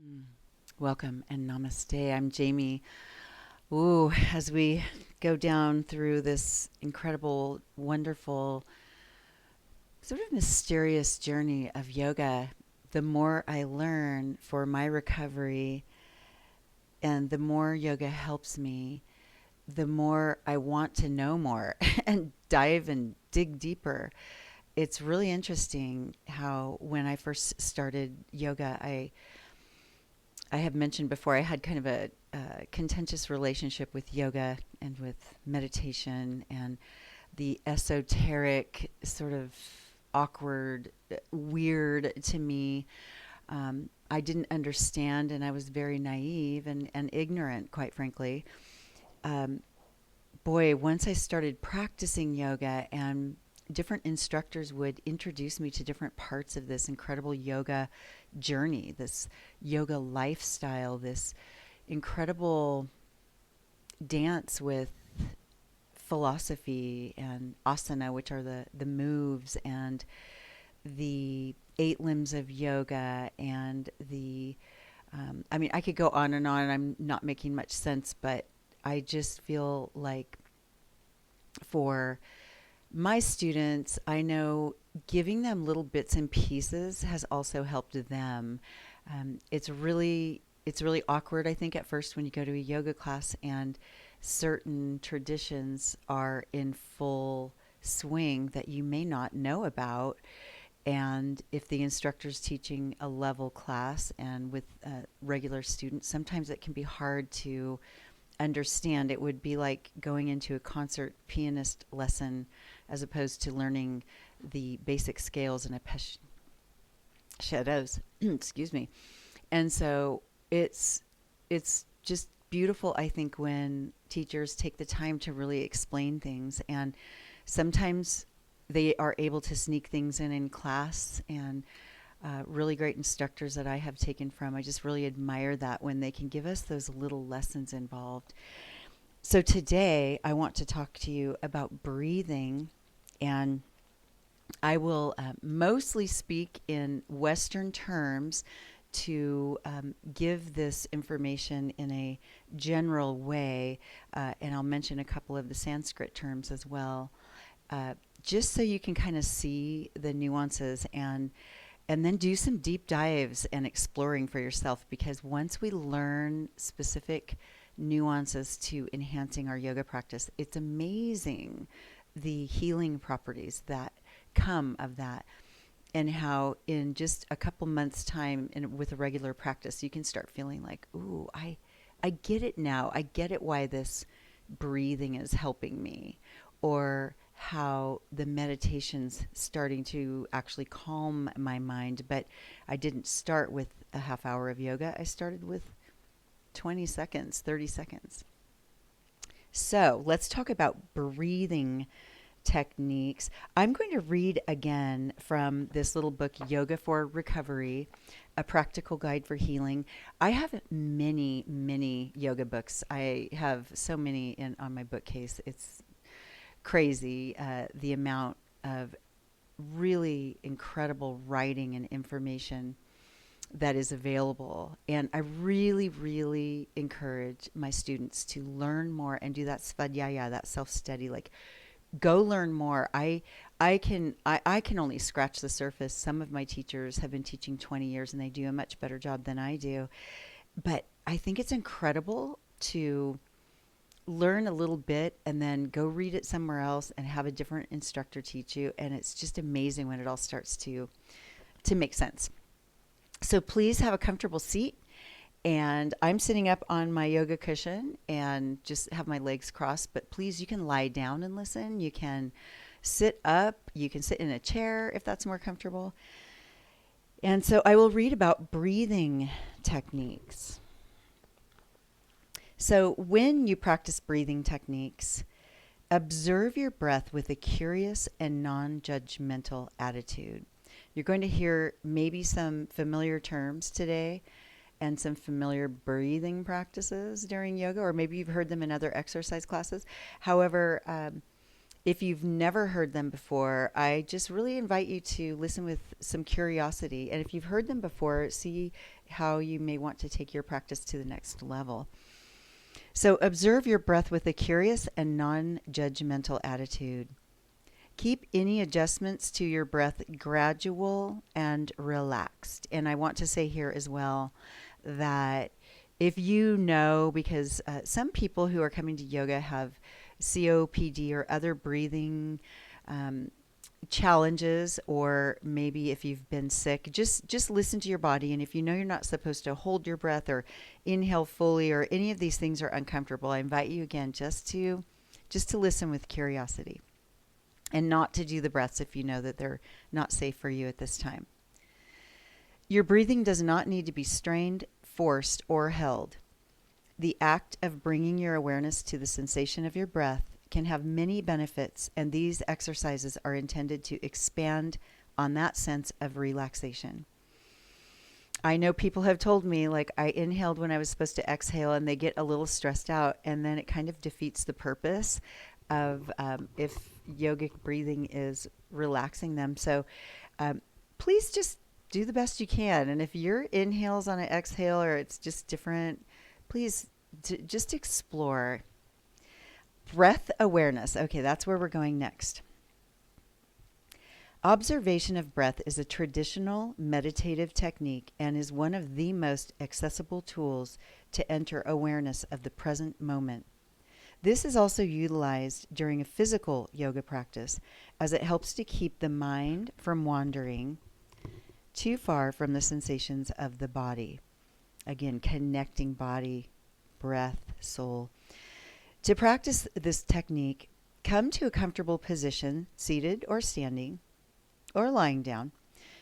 Mm. Welcome and namaste. I'm Jamie. Ooh, as we go down through this incredible, wonderful, sort of mysterious journey of yoga, the more I learn for my recovery and the more yoga helps me, the more I want to know more and dive and dig deeper. It's really interesting how when I first started yoga, I have mentioned before, I had kind of a contentious relationship with yoga and with meditation and the esoteric, sort of awkward, weird to me. I didn't understand, and I was very naive and ignorant, quite frankly. Um, Boy, once I started practicing yoga and different instructors would introduce me to different parts of this incredible yoga journey, this yoga lifestyle, this incredible dance with philosophy and asana, which are the moves, and the eight limbs of yoga, and I mean, I could go on and on. I'm not making much sense, but I just feel like for my students, I know giving them little bits and pieces has also helped them. It's really awkward, I think, at first when you go to a yoga class and certain traditions are in full swing that you may not know about. And if the instructor's teaching a level class and with regular students, sometimes it can be hard to understand. It would be like going into a concert pianist lesson as opposed to learning the basic scales in a shadows. Excuse me. And so it's just beautiful, I think, when teachers take the time to really explain things, and sometimes they are able to sneak things in class, and really great instructors that I have taken from. I just really admire that when they can give us those little lessons involved. So today I want to talk to you about breathing, and I will mostly speak in Western terms to give this information in a general way, and I'll mention a couple of the Sanskrit terms as well, just so you can kind of see the nuances and then do some deep dives and exploring for yourself, because once we learn specific nuances to enhancing our yoga practice, it's amazing the healing properties that come of that, and how in just a couple months time with a regular practice you can start feeling like, ooh, I get it now. I get it why this breathing is helping me, or how the meditation's starting to actually calm my mind. But I didn't start with a half hour of yoga. I started with 20 seconds, 30 seconds. So let's talk about breathing techniques. I'm going to read again from this little book, Yoga for Recovery, A Practical Guide for Healing. I have many, many yoga books. I have so many on my bookcase. It's crazy, the amount of really incredible writing and information that is available. And I really, really encourage my students to learn more and do that svadhyaya, that self-study. Like, go learn more. I can only scratch the surface. Some of my teachers have been teaching 20 years and they do a much better job than I do. But I think it's incredible to learn a little bit and then go read it somewhere else and have a different instructor teach you, and it's just amazing when it all starts to make sense. So please have a comfortable seat, and I'm sitting up on my yoga cushion and just have my legs crossed, but please, you can lie down and listen. You can sit up, you can sit in a chair if that's more comfortable. And so I will read about breathing techniques. So when you practice breathing techniques, observe your breath with a curious and non-judgmental attitude. You're going to hear maybe some familiar terms today and some familiar breathing practices during yoga, or maybe you've heard them in other exercise classes. However, if you've never heard them before, I just really invite you to listen with some curiosity. And if you've heard them before, see how you may want to take your practice to the next level. So observe your breath with a curious and non-judgmental attitude. Keep any adjustments to your breath gradual and relaxed. And I want to say here as well that if you know, because some people who are coming to yoga have COPD or other breathing challenges, or maybe if you've been sick, just listen to your body. And if you know you're not supposed to hold your breath or inhale fully, or any of these things are uncomfortable, I invite you again just to listen with curiosity, and not to do the breaths if you know that they're not safe for you at this time. Your breathing does not need to be strained, forced, or held. The act of bringing your awareness to the sensation of your breath can have many benefits, and these exercises are intended to expand on that sense of relaxation. I know people have told me, like, I inhaled when I was supposed to exhale, and they get a little stressed out, and then it kind of defeats the purpose of if yogic breathing is relaxing them. So please just do the best you can. And if your inhale's on an exhale or it's just different, please just explore. Breath awareness. Okay, that's where we're going next. Observation of breath is a traditional meditative technique and is one of the most accessible tools to enter awareness of the present moment. This is also utilized during a physical yoga practice, as it helps to keep the mind from wandering too far from the sensations of the body. Again, connecting body, breath, soul. To practice this technique, come to a comfortable position, seated or standing, or lying down.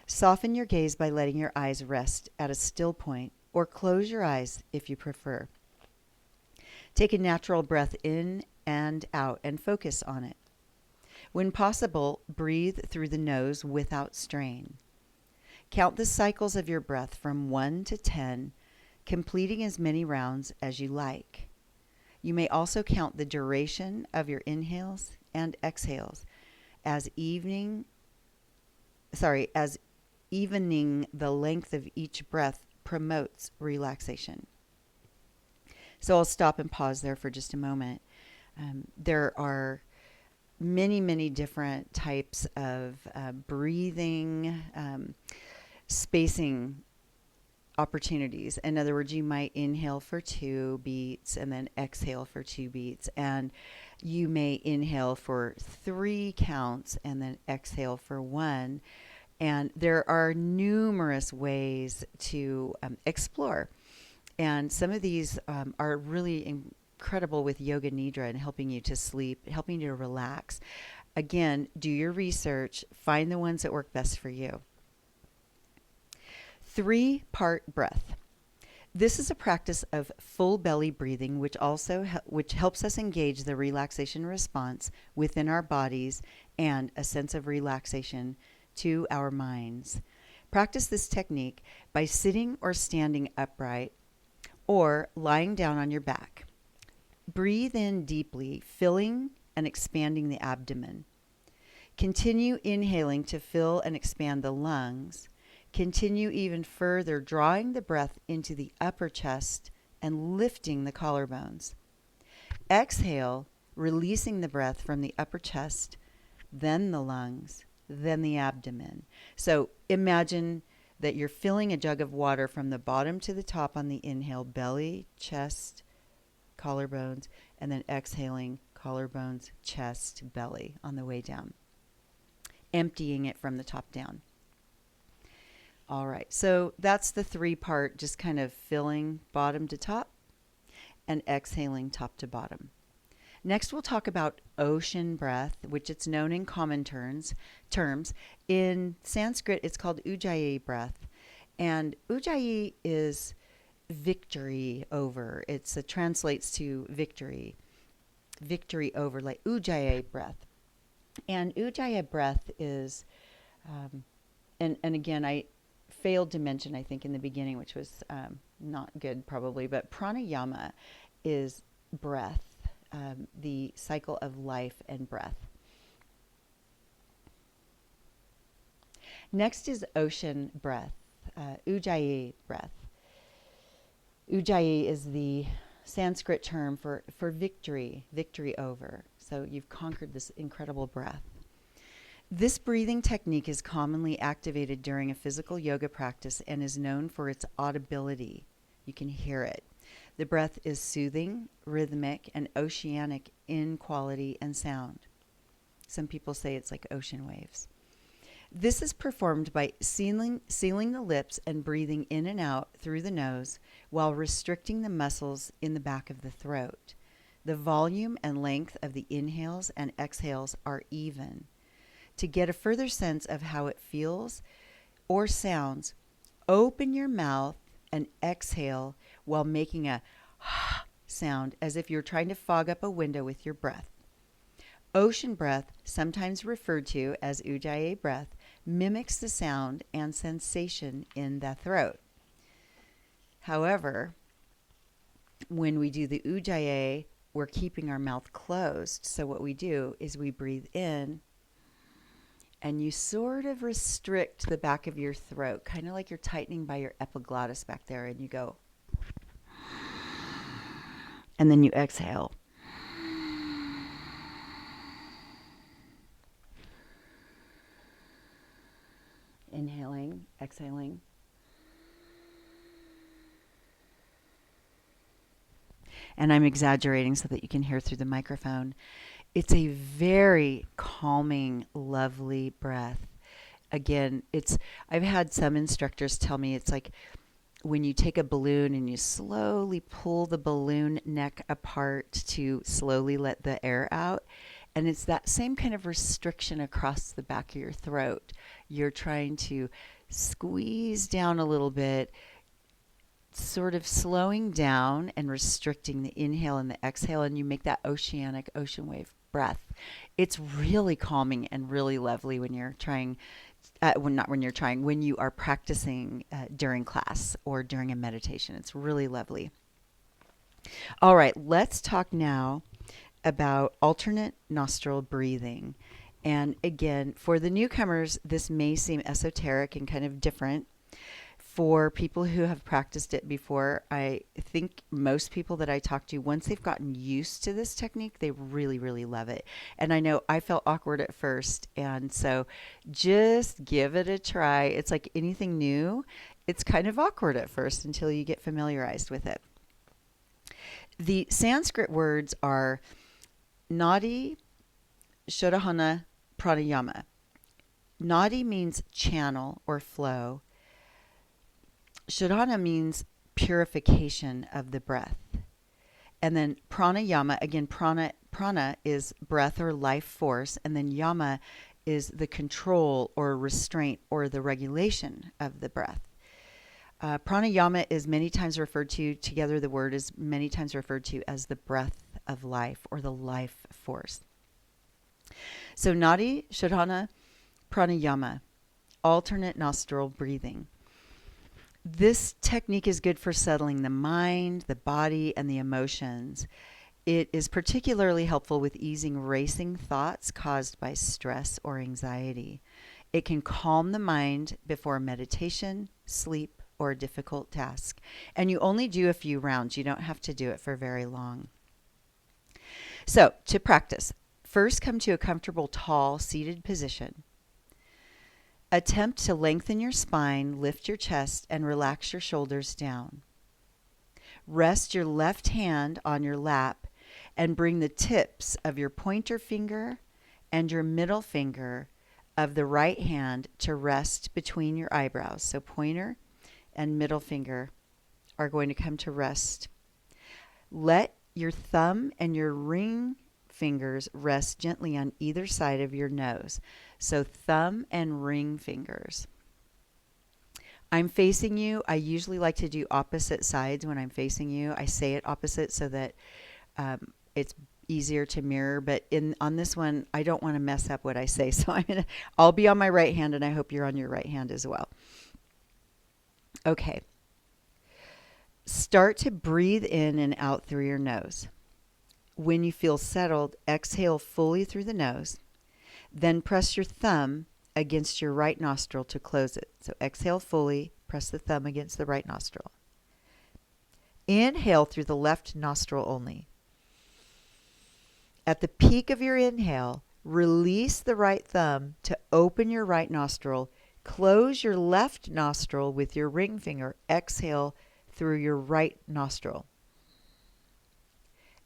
Soften your gaze by letting your eyes rest at a still point, or close your eyes if you prefer. Take a natural breath in and out and focus on it. When possible, breathe through the nose without strain. Count the cycles of your breath from 1 to 10, completing as many rounds as you like. You may also count the duration of your inhales and exhales, as evening evening the length of each breath promotes relaxation. So I'll stop and pause there for just a moment. There are many, many different types of breathing, spacing opportunities. In other words, you might inhale for 2 beats and then exhale for 2 beats. And you may inhale for 3 counts and then exhale for 1. And there are numerous ways to explore. And some of these are really incredible with Yoga Nidra and helping you to sleep, helping you to relax. Again, do your research, find the ones that work best for you. 3-part breath. This is a practice of full belly breathing, which helps us engage the relaxation response within our bodies and a sense of relaxation to our minds. Practice this technique by sitting or standing upright or lying down on your back. Breathe in deeply, filling and expanding the abdomen. Continue inhaling to fill and expand the lungs. Continue even further, drawing the breath into the upper chest and lifting the collarbones. Exhale, releasing the breath from the upper chest, then the lungs, then the abdomen. So imagine that you're filling a jug of water from the bottom to the top on the inhale, belly, chest, collarbones, and then exhaling, collarbones, chest, belly on the way down. Emptying it from the top down. All right, so that's the 3-part, just kind of filling bottom to top and exhaling top to bottom. Next, we'll talk about ocean breath, which it's known in common terms. In Sanskrit, it's called ujjayi breath. And ujjayi is victory over. It translates to victory over, like ujjayi breath. And ujjayi breath is, and again, I failed to mention, I think, in the beginning, which was not good probably, but pranayama is breath, the cycle of life and breath. Next is ocean breath, ujjayi breath. Ujjayi is the Sanskrit term for victory, victory over. So you've conquered this incredible breath. This breathing technique is commonly activated during a physical yoga practice and is known for its audibility. You can hear it. The breath is soothing, rhythmic, and oceanic in quality and sound. Some people say it's like ocean waves. This is performed by sealing the lips and breathing in and out through the nose while restricting the muscles in the back of the throat. The volume and length of the inhales and exhales are even. To get a further sense of how it feels or sounds, open your mouth and exhale while making a sound as if you're trying to fog up a window with your breath. Ocean breath, sometimes referred to as ujjayi breath, mimics the sound and sensation in the throat. However, when we do the ujjayi, we're keeping our mouth closed. So what we do is we breathe in and you sort of restrict the back of your throat, kind of like you're tightening by your epiglottis back there, and you go. And then you exhale. Inhaling, exhaling. And I'm exaggerating so that you can hear through the microphone. It's a very calming, lovely breath. Again, I've had some instructors tell me it's like when you take a balloon and you slowly pull the balloon neck apart to slowly let the air out. And it's that same kind of restriction across the back of your throat. You're trying to squeeze down a little bit, sort of slowing down and restricting the inhale and the exhale, and you make that oceanic ocean wave breath. It's really calming and really lovely when you're trying, when you are practicing during class or during a meditation. It's really lovely. All right, let's talk now about alternate nostril breathing. And again, for the newcomers, this may seem esoteric and kind of different. For people who have practiced it before, I think most people that I talk to, once they've gotten used to this technique, they really, really love it. And I know I felt awkward at first. And so just give it a try. It's like anything new. It's kind of awkward at first until you get familiarized with it. The Sanskrit words are nadi, shodhana, pranayama. Nadi means channel or flow. Shodhana means purification of the breath. And then pranayama, again, prana is breath or life force, and then yama is the control or restraint or the regulation of the breath. Pranayama is many times referred to, together the word is many times referred to as the breath of life or the life force. So nadi, shodhana, pranayama, alternate nostril breathing. This technique is good for settling the mind, the body, and the emotions. It is particularly helpful with easing racing thoughts caused by stress or anxiety. It can calm the mind before meditation, sleep, or a difficult task. And you only do a few rounds. You don't have to do it for very long. So, to practice, first come to a comfortable, tall, seated position. Attempt to lengthen your spine, lift your chest, and relax your shoulders down. Rest your left hand on your lap and bring the tips of your pointer finger and your middle finger of the right hand to rest between your eyebrows. So pointer and middle finger are going to come to rest. Let your thumb and your ring fingers rest gently on either side of your nose. So thumb and ring fingers. I'm facing you. I usually like to do opposite sides when I'm facing you. I say it opposite so that it's easier to mirror. But on this one, I don't want to mess up what I say. So I'll be on my right hand, and I hope you're on your right hand as well. Okay. Start to breathe in and out through your nose. When you feel settled, exhale fully through the nose. Then press your thumb against your right nostril to close it. So exhale fully, press the thumb against the right nostril. Inhale through the left nostril only. At the peak of your inhale, release the right thumb to open your right nostril. Close your left nostril with your ring finger. Exhale through your right nostril.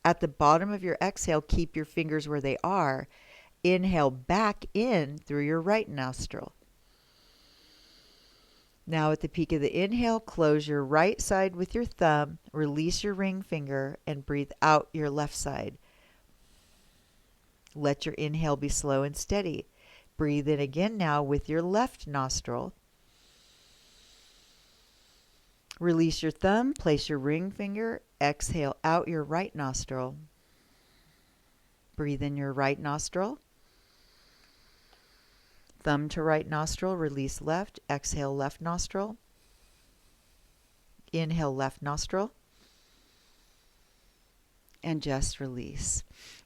At the bottom of your exhale, keep your fingers where they are. Inhale back in through your right nostril. Now at the peak of the inhale, close your right side with your thumb, release your ring finger, and breathe out your left side. Let your inhale be slow and steady. Breathe in again now with your left nostril. Release your thumb, place your ring finger, exhale out your right nostril. Breathe in your right nostril. Thumb to right nostril, release left, exhale left nostril. Inhale left nostril. And just release.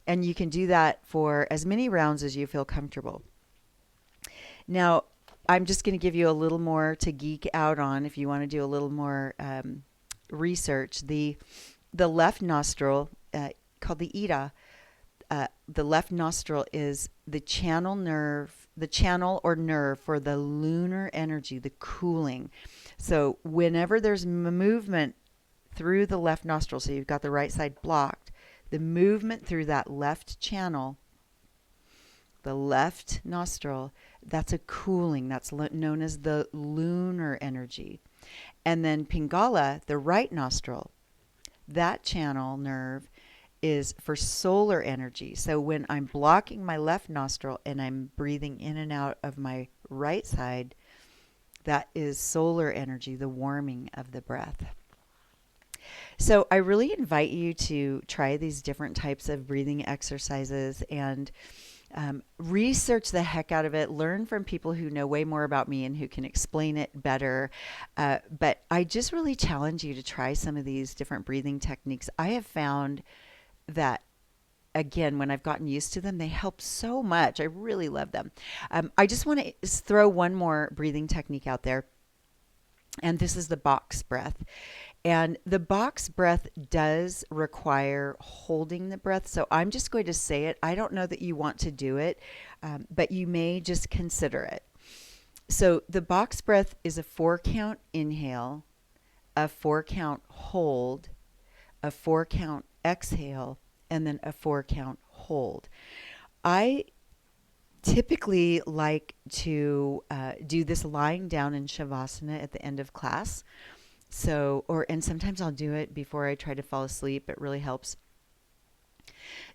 And you can do that for as many rounds as you feel comfortable. Now, I'm just going to give you a little more to geek out on if you want to do a little more research. The left nostril, called the Ida, the left nostril is the channel or nerve for the lunar energy, the cooling. So whenever there's movement through the left nostril, so you've got the right side blocked, the movement through that left channel, the left nostril, that's a cooling. That's known as the lunar energy. And then Pingala, the right nostril, that channel nerve is for solar energy. So when I'm blocking my left nostril and I'm breathing in and out of my right side, that is solar energy, the warming of the breath. So I really invite you to try these different types of breathing exercises and research the heck out of it. Learn from people who know way more about me and who can explain it better. But I just really challenge you to try some of these different breathing techniques. I have found that, again, when I've gotten used to them, they help so much. I really love them. I just want to throw one more breathing technique out there. And this is the box breath. And the box breath does require holding the breath. So I'm just going to say it. I don't know that you want to do it, but you may just consider it. So the box breath is a 4-count inhale, a 4-count hold, a 4-count exhale, and then a 4-count hold. I typically like to do this lying down in shavasana at the end of class. And sometimes I'll do it before I try to fall asleep. It really helps.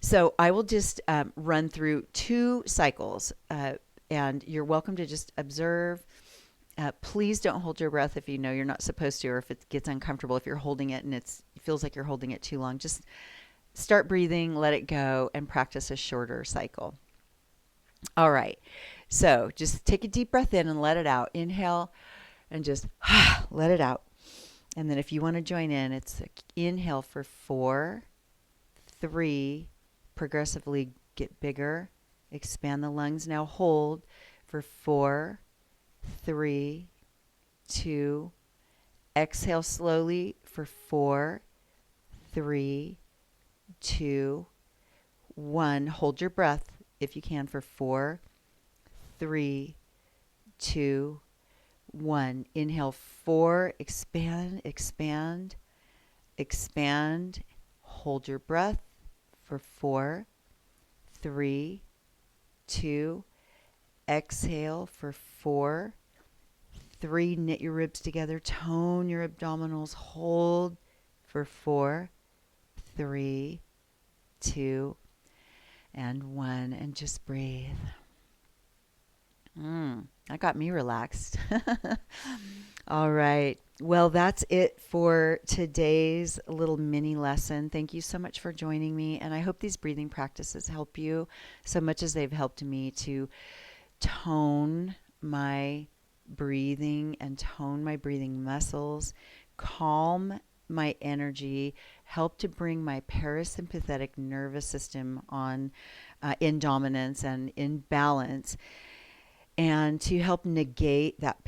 So I will just run through 2 cycles, and you're welcome to just observe. Please don't hold your breath if you know you're not supposed to, or if it gets uncomfortable, if you're holding it and it feels like you're holding it too long. Just start breathing, let it go, and practice a shorter cycle. All right. So just take a deep breath in and let it out. Inhale and just let it out. And then if you want to join in, it's inhale for 4, 3, progressively get bigger, expand the lungs. Now hold for 4, 3, 2, exhale slowly for 4, 3, 2, 1. Hold your breath if you can for 4, 3, 2, 1. Inhale 4, expand, expand, expand. Hold your breath for 4, 3, 2. Exhale for 4, 3. Knit your ribs together. Tone your abdominals. Hold for 4, 3, 2, and 1. And just breathe. That got me relaxed. All right. Well, that's it for today's little mini lesson. Thank you so much for joining me. And I hope these breathing practices help you so much as they've helped me to tone my breathing and tone my breathing muscles, calm my energy, help to bring my parasympathetic nervous system on in dominance and in balance. and to help negate that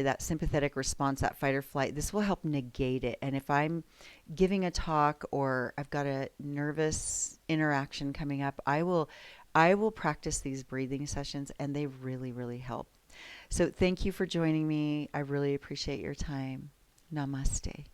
that sympathetic response, that fight or flight. This will help negate it. And if I'm giving a talk or I've got a nervous interaction coming up, I will practice these breathing sessions, and they really, really help. So thank you for joining me. I really appreciate your time. Namaste.